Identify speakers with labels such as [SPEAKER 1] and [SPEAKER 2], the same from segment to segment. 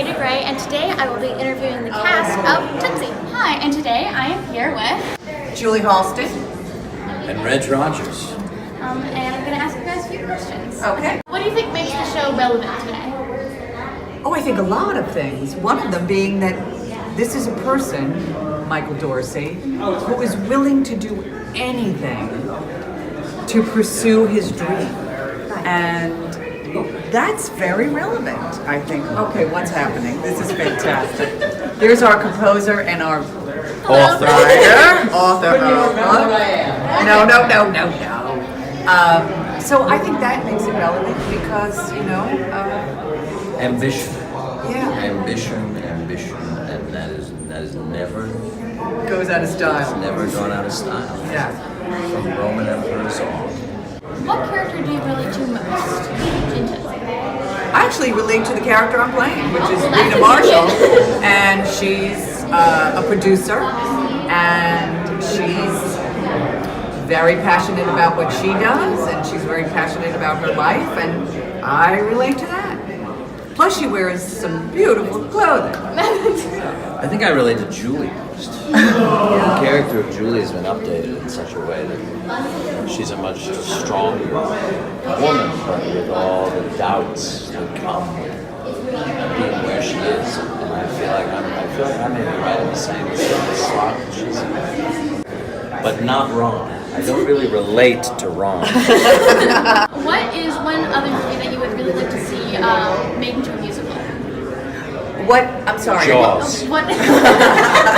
[SPEAKER 1] and today I will be interviewing the cast of Tootsie. Hi, and today I am here with
[SPEAKER 2] Julie Halston
[SPEAKER 3] and Reg Rogers.
[SPEAKER 1] And I'm going to ask you guys a few questions.
[SPEAKER 2] Okay.
[SPEAKER 1] What do you think makes the show relevant today?
[SPEAKER 2] Oh, I think a lot of things. One of them being that this is a person, Michael Dorsey, who is willing to do anything to pursue his dream. And that's very relevant, I think. Okay, what's happening? This is fantastic. There's our composer and our author. No. So I think that makes it relevant because,
[SPEAKER 3] Ambition.
[SPEAKER 2] Yeah.
[SPEAKER 3] Ambition, and that is never
[SPEAKER 2] Goes out of style.
[SPEAKER 3] never gone out of style.
[SPEAKER 2] Yeah.
[SPEAKER 3] From Roman emperors on.
[SPEAKER 1] What character do you relate to most in Tootsie?
[SPEAKER 2] I actually relate to the character I'm playing, which is
[SPEAKER 1] Well, that's
[SPEAKER 2] Rita Marshall,
[SPEAKER 1] convenient.
[SPEAKER 2] and she's a producer, and she's very passionate about what she does, and she's very passionate about her life, and I relate to that. Plus, she wears some beautiful clothing.
[SPEAKER 3] I think I relate to Julie most. The character of Julie has been updated in such a way that she's a much stronger woman, but with all the doubts that come with being where she is. And I feel like I may be right in the same slot that she's in. But not wrong. I don't really relate to Ron.
[SPEAKER 1] What is one other movie that you would really like to see made into a musical?
[SPEAKER 2] What? I'm sorry.
[SPEAKER 3] Jaws.
[SPEAKER 1] What?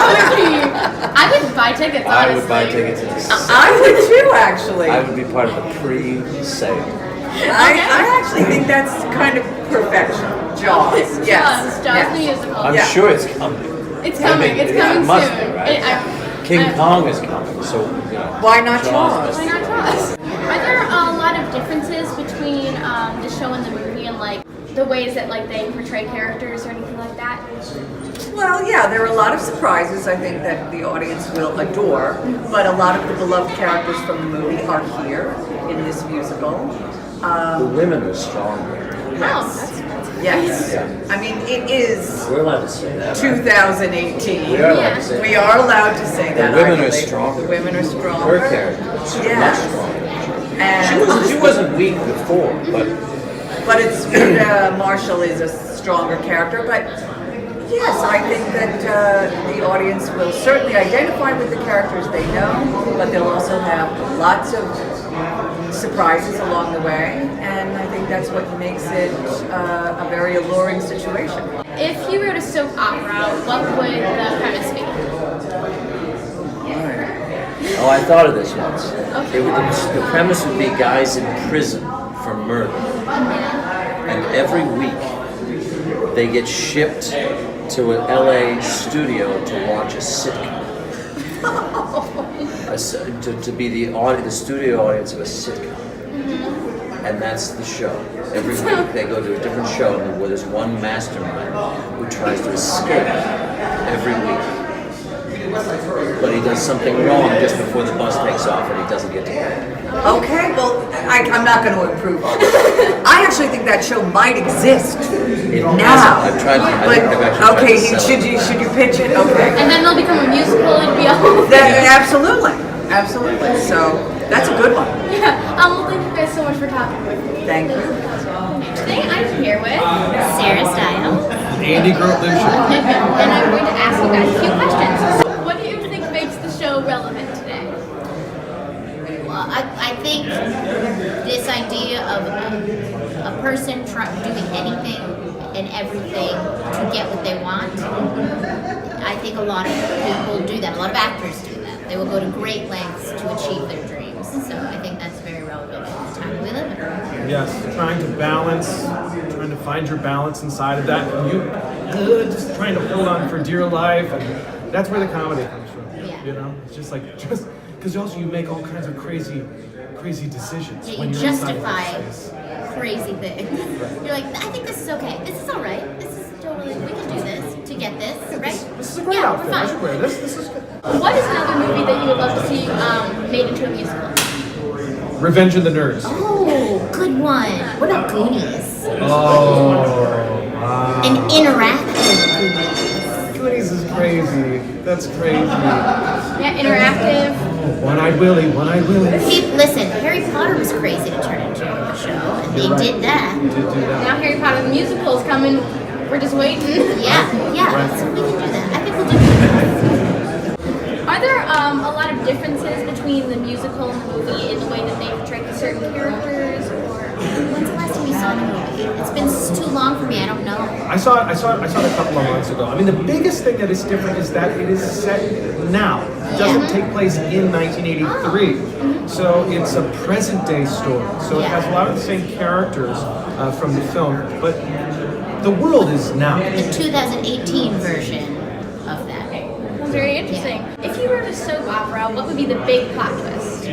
[SPEAKER 1] I would buy tickets, honestly.
[SPEAKER 3] I would buy tickets at the sale.
[SPEAKER 2] I would too, actually.
[SPEAKER 3] I would be part of the pre-sale.
[SPEAKER 2] I actually think that's kind of perfection. Jaws. Yes.
[SPEAKER 1] Jaws
[SPEAKER 2] Yes.
[SPEAKER 1] the musical.
[SPEAKER 3] I'm
[SPEAKER 2] Yeah.
[SPEAKER 3] sure it's coming.
[SPEAKER 1] It's coming. It's coming
[SPEAKER 3] it must
[SPEAKER 1] soon.
[SPEAKER 3] be, right? King Kong is coming, so
[SPEAKER 2] Why not Jaws?
[SPEAKER 3] must
[SPEAKER 1] Why
[SPEAKER 3] be-
[SPEAKER 1] not Jaws? Are there a lot of differences between the show and the movie, and like the ways that like they portray characters or anything like that?
[SPEAKER 2] Well, yeah, there are a lot of surprises I think that the audience will adore, but a lot of the beloved characters from the movie are here in this musical.
[SPEAKER 3] The women are stronger.
[SPEAKER 2] Yes. Yes.
[SPEAKER 3] Yeah.
[SPEAKER 2] I mean, it is
[SPEAKER 3] We're allowed to say that.
[SPEAKER 2] 2018.
[SPEAKER 3] We are allowed to say
[SPEAKER 2] We
[SPEAKER 3] that.
[SPEAKER 2] are allowed to say that.
[SPEAKER 3] The women
[SPEAKER 2] I
[SPEAKER 3] are
[SPEAKER 2] believe.
[SPEAKER 3] stronger.
[SPEAKER 2] The women are stronger.
[SPEAKER 3] Her character is
[SPEAKER 2] Yes.
[SPEAKER 3] much stronger.
[SPEAKER 2] And
[SPEAKER 3] She wasn't weak before,
[SPEAKER 2] but it's Rita Marshall is a stronger character. But yes, I think that the audience will certainly identify with the characters they know, but they'll also have lots of surprises along the way, and I think that's what makes it a very alluring situation.
[SPEAKER 1] If you wrote a soap opera, what would the premise be?
[SPEAKER 3] oh, I thought of this once.
[SPEAKER 1] Okay.
[SPEAKER 3] The premise would be guys in prison for murder, and every week they get shipped to an LA studio to watch a sitcom. To be the studio audience of a sitcom. And that's the show. Every week they go to a different show where there's one mastermind who tries to escape every week. But he does something wrong just before the bus takes off and he doesn't get to go.
[SPEAKER 2] Okay, well, I'm not going to improve on it. I actually think that show might exist
[SPEAKER 3] It
[SPEAKER 2] now.
[SPEAKER 3] hasn't. I've tried.
[SPEAKER 2] But
[SPEAKER 3] I've actually tried
[SPEAKER 2] okay,
[SPEAKER 3] to sell
[SPEAKER 2] should
[SPEAKER 3] it.
[SPEAKER 2] you pitch it? Okay.
[SPEAKER 1] And then they'll become a musical and be a whole thing.
[SPEAKER 2] Absolutely. So that's a good one.
[SPEAKER 1] Yeah. Well, thank you guys so much for talking with me.
[SPEAKER 2] Thank you.
[SPEAKER 1] Today I'm here with Sarah Stiles.
[SPEAKER 4] Andy Groat-Lucian.
[SPEAKER 1] And I'm going to ask you guys a few questions. What do you think makes the show relevant today?
[SPEAKER 5] Well, I think this idea of a person doing anything and everything to get what they want, I think a lot of people do that. A lot of actors do that. They will go to great lengths to achieve their dreams. So I think that's very relevant in the time we live in.
[SPEAKER 4] Yes, trying to find your balance inside of that. And just trying to hold on for dear life. And that's where the comedy comes from.
[SPEAKER 5] Yeah.
[SPEAKER 4] You know, it's just because also you make all kinds of crazy decisions.
[SPEAKER 5] Yeah,
[SPEAKER 4] when
[SPEAKER 5] you
[SPEAKER 4] you're inside
[SPEAKER 5] justify
[SPEAKER 4] that space.
[SPEAKER 5] crazy things. You're like, I think this is okay. This is all right. This is totally, we can do this to get this, right?
[SPEAKER 4] This is a great
[SPEAKER 5] Yeah,
[SPEAKER 4] outfit.
[SPEAKER 5] we're
[SPEAKER 4] I
[SPEAKER 5] fine.
[SPEAKER 4] should wear this. This is good.
[SPEAKER 1] What is another movie that you would love to see made into a musical?
[SPEAKER 4] Revenge of the Nerds.
[SPEAKER 5] Oh, good one. What about Goonies?
[SPEAKER 4] Oh, Wow.
[SPEAKER 5] An interactive movie.
[SPEAKER 4] Goonies is crazy. That's crazy.
[SPEAKER 1] Yeah, interactive.
[SPEAKER 4] One-eyed Willie, One-eyed Willie.
[SPEAKER 5] Listen, Harry Potter was crazy to turn into a show, and they did that.
[SPEAKER 4] You did do that.
[SPEAKER 1] Now Harry Potter the musical's coming. We're just waiting.
[SPEAKER 5] Yeah, so we can do that. I think we'll do that.
[SPEAKER 1] Are there a lot of differences between the musical and the movie in the way that they portray certain characters, or
[SPEAKER 5] When's the last time you saw the movie? It's been too long for me. I don't know.
[SPEAKER 4] I saw it a couple of months ago. I mean, the biggest thing that is different is that it is set now. It doesn't take place in 1983. So it's a present day story. So it has a lot of the same characters from the film, but the world is now.
[SPEAKER 5] The 2018 version of that.
[SPEAKER 1] That's very interesting. If you were a soap opera, what would be the big plot twist?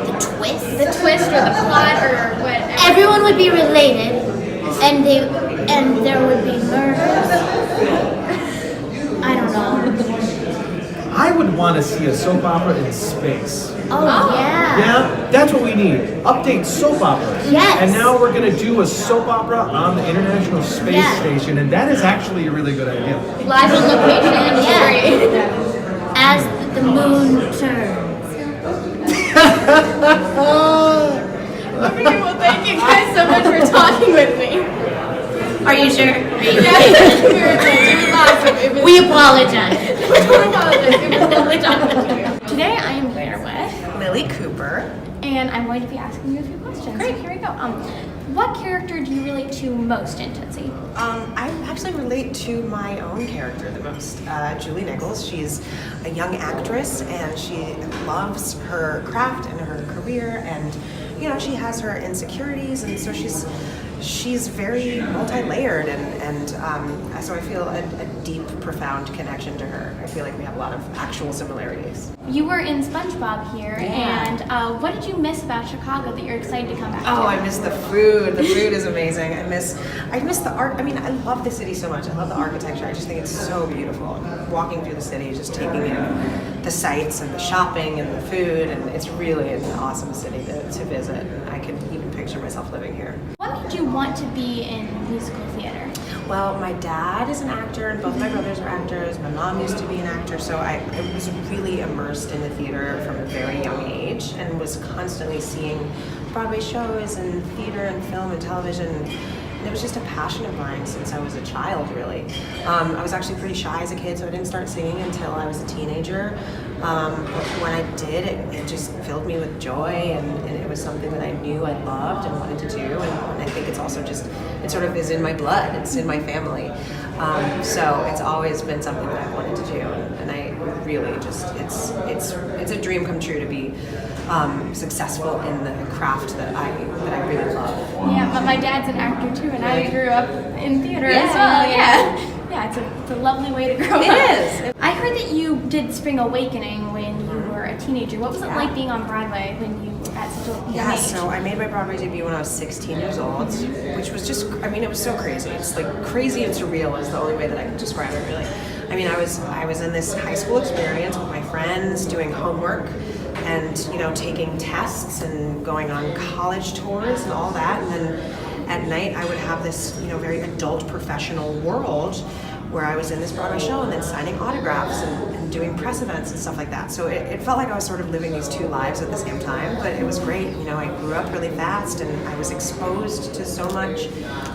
[SPEAKER 5] The twist.
[SPEAKER 1] The twist or the plot or whatever.
[SPEAKER 5] Everyone would be related, and there would be murders. I don't know.
[SPEAKER 4] I would want to see a soap opera in space.
[SPEAKER 5] Oh, yeah.
[SPEAKER 4] Yeah, that's what we need. Update soap operas.
[SPEAKER 5] Yes.
[SPEAKER 4] And now we're going to do a soap opera on the International Space
[SPEAKER 5] Yeah.
[SPEAKER 4] Station, and that is actually a really good idea.
[SPEAKER 1] Live on location.
[SPEAKER 5] Yeah.
[SPEAKER 1] Great.
[SPEAKER 5] As the moon turns.
[SPEAKER 1] Okay, well, thank you guys so much for talking with me.
[SPEAKER 5] Are you sure?
[SPEAKER 1] Yes, it was awesome.
[SPEAKER 5] We apologize.
[SPEAKER 1] It was lovely talking to you. Today I am here with,
[SPEAKER 6] Lily Cooper.
[SPEAKER 1] and I'm going to be asking you a few questions. Great, here we go. What character do you relate to most in Tootsie?
[SPEAKER 6] I actually relate to my own character the most, Julie Nichols. She's a young actress and she loves her craft and her career, and you know, she has her insecurities, and so she's very multi-layered, and so I feel a deep, profound connection to her. I feel like we have a lot of actual similarities.
[SPEAKER 1] You were in SpongeBob here,
[SPEAKER 6] Yeah.
[SPEAKER 1] and what did you miss about Chicago that you're excited to come back to?
[SPEAKER 6] Oh, I miss the food. The food is amazing. I miss the art. I mean, I love the city so much. I love the architecture. I just think it's so beautiful. Walking through the city, just taking in the sights and the shopping and the food, and it's really an awesome city to visit. I can even picture myself living here.
[SPEAKER 1] What made you want to be in musical theater?
[SPEAKER 6] Well, my dad is an actor, and both my brothers are actors. My mom used to be an actor, so I was really immersed in the theater from a very young age, and was constantly seeing Broadway shows and theater and film and television. And it was just a passion of mine since I was a child, really. I was actually pretty shy as a kid, so I didn't start singing until I was a teenager. But when I did, it just filled me with joy, and it was something that I knew I loved and wanted to do. And I think it's also just, it sort of is in my blood, it's in my family. So it's always been something that I've wanted to do. And I really just, it's a dream come true to be successful in the craft that I really love.
[SPEAKER 1] Yeah, but my dad's an actor too, and I grew up in theater
[SPEAKER 6] Yeah,
[SPEAKER 1] as well.
[SPEAKER 6] yeah.
[SPEAKER 1] Yeah, it's a lovely way to grow up.
[SPEAKER 6] It is.
[SPEAKER 1] I heard that you did Spring Awakening when you were a teenager. What was it like being on Broadway when you were at such a young
[SPEAKER 6] Yeah,
[SPEAKER 1] age?
[SPEAKER 6] so I made my Broadway debut when I was 16 years old, which was just, I mean, it was so crazy. It's like crazy and surreal is the only way that I can describe it, really. I mean, I was in this high school experience with my friends, doing homework and, you know, taking tests and going on college tours and all that. And then at night I would have this, you know, very adult professional world where I was in this Broadway show and then signing autographs and doing press events and stuff like that. So it felt like I was sort of living these two lives at the same time, but it was great. You know, I grew up really fast and I was exposed to so much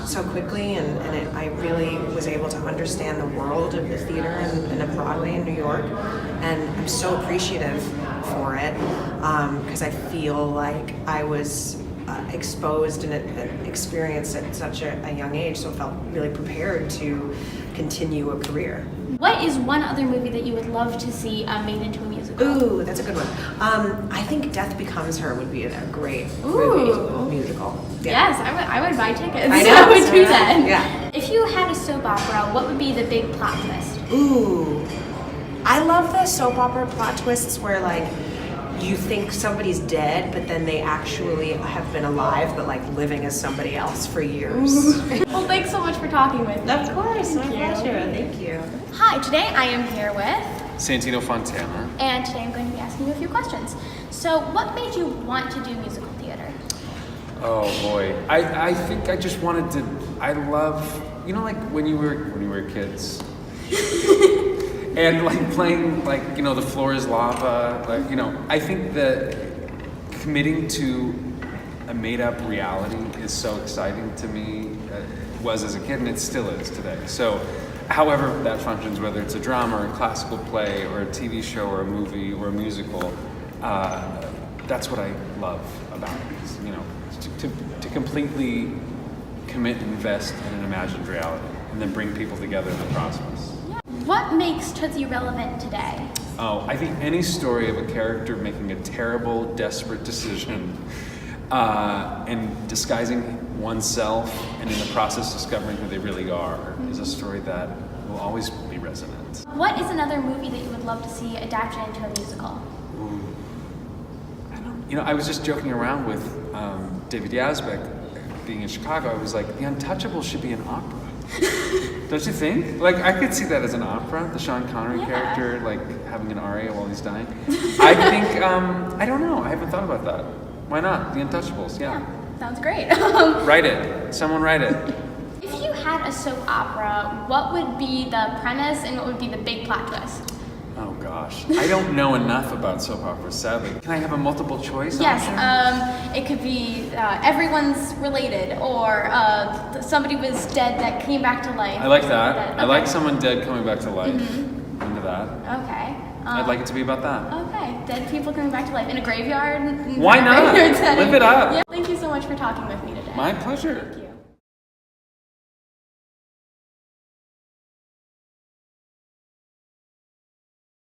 [SPEAKER 6] so quickly, and I really was able to understand the world of the theater and of Broadway in New York. And I'm so appreciative for it because I feel like I was exposed and experienced at such a young age, so I felt really prepared to continue a career.
[SPEAKER 1] What is one other movie that you would love to see made into a musical?
[SPEAKER 6] Ooh, that's a good one. I think Death Becomes Her would be a great movie, musical. Yeah.
[SPEAKER 1] Yes, I would buy tickets.
[SPEAKER 6] I know,
[SPEAKER 1] I would do
[SPEAKER 6] right?
[SPEAKER 1] that.
[SPEAKER 6] Yeah.
[SPEAKER 1] If you had a soap opera, what would be the big plot twist?
[SPEAKER 6] Ooh, I love the soap opera plot twists where like you think somebody's dead, but then they actually have been alive, but like living as somebody else for years.
[SPEAKER 1] Well, thanks so much for talking with me.
[SPEAKER 6] Of course, my
[SPEAKER 1] Thank you.
[SPEAKER 6] pleasure. Thank you.
[SPEAKER 1] Hi, today I am here with,
[SPEAKER 7] Santino Fontana.
[SPEAKER 1] and today I'm going to be asking you a few questions. So, what made you want to do musical theater?
[SPEAKER 7] Oh boy, I think I just wanted to. I love, you know, like when you were kids, and like playing like, you know, the floor is lava. Like, you know, I think that committing to a made-up reality is so exciting to me. It was as a kid, and it still is today. So, however that functions, whether it's a drama or a classical play or a TV show or a movie or a musical, that's what I love about it. Is, you know, to completely commit and invest in an imagined reality, and then bring people together in the process.
[SPEAKER 1] What makes Tootsie relevant today?
[SPEAKER 7] Oh, I think any story of a character making a terrible, desperate decision and disguising oneself, and in the process discovering who they really are, is a story that will always be resonant.
[SPEAKER 1] What is another movie that you would love to see adapted into a musical?
[SPEAKER 7] You know, I was just joking around with David Yazbek, being in Chicago. I was like, The Untouchables should be an opera. Don't you think? Like, I could see that as an opera, the Sean Connery character, like, having an aria while he's dying. I think, I don't know, I haven't thought about that. Why not? The Untouchables, yeah.
[SPEAKER 1] Sounds great.
[SPEAKER 7] Write it. Someone write it.
[SPEAKER 1] If you had a soap opera, what would be the premise and what would be the big plot twist?
[SPEAKER 7] Oh gosh, I don't know enough about soap operas, sadly. Can I have a multiple choice?
[SPEAKER 1] Yes, it could be everyone's related, or somebody was dead that came back to life.
[SPEAKER 7] I like that.
[SPEAKER 1] Okay.
[SPEAKER 7] I like someone dead coming back to life. Into that.
[SPEAKER 1] Okay.
[SPEAKER 7] I'd like it to be about that.
[SPEAKER 1] Okay, dead people coming back to life in a graveyard.
[SPEAKER 7] Why not? Live it up.
[SPEAKER 1] Yeah. Thank you so much for talking with me today.
[SPEAKER 7] My pleasure.
[SPEAKER 1] Thank you.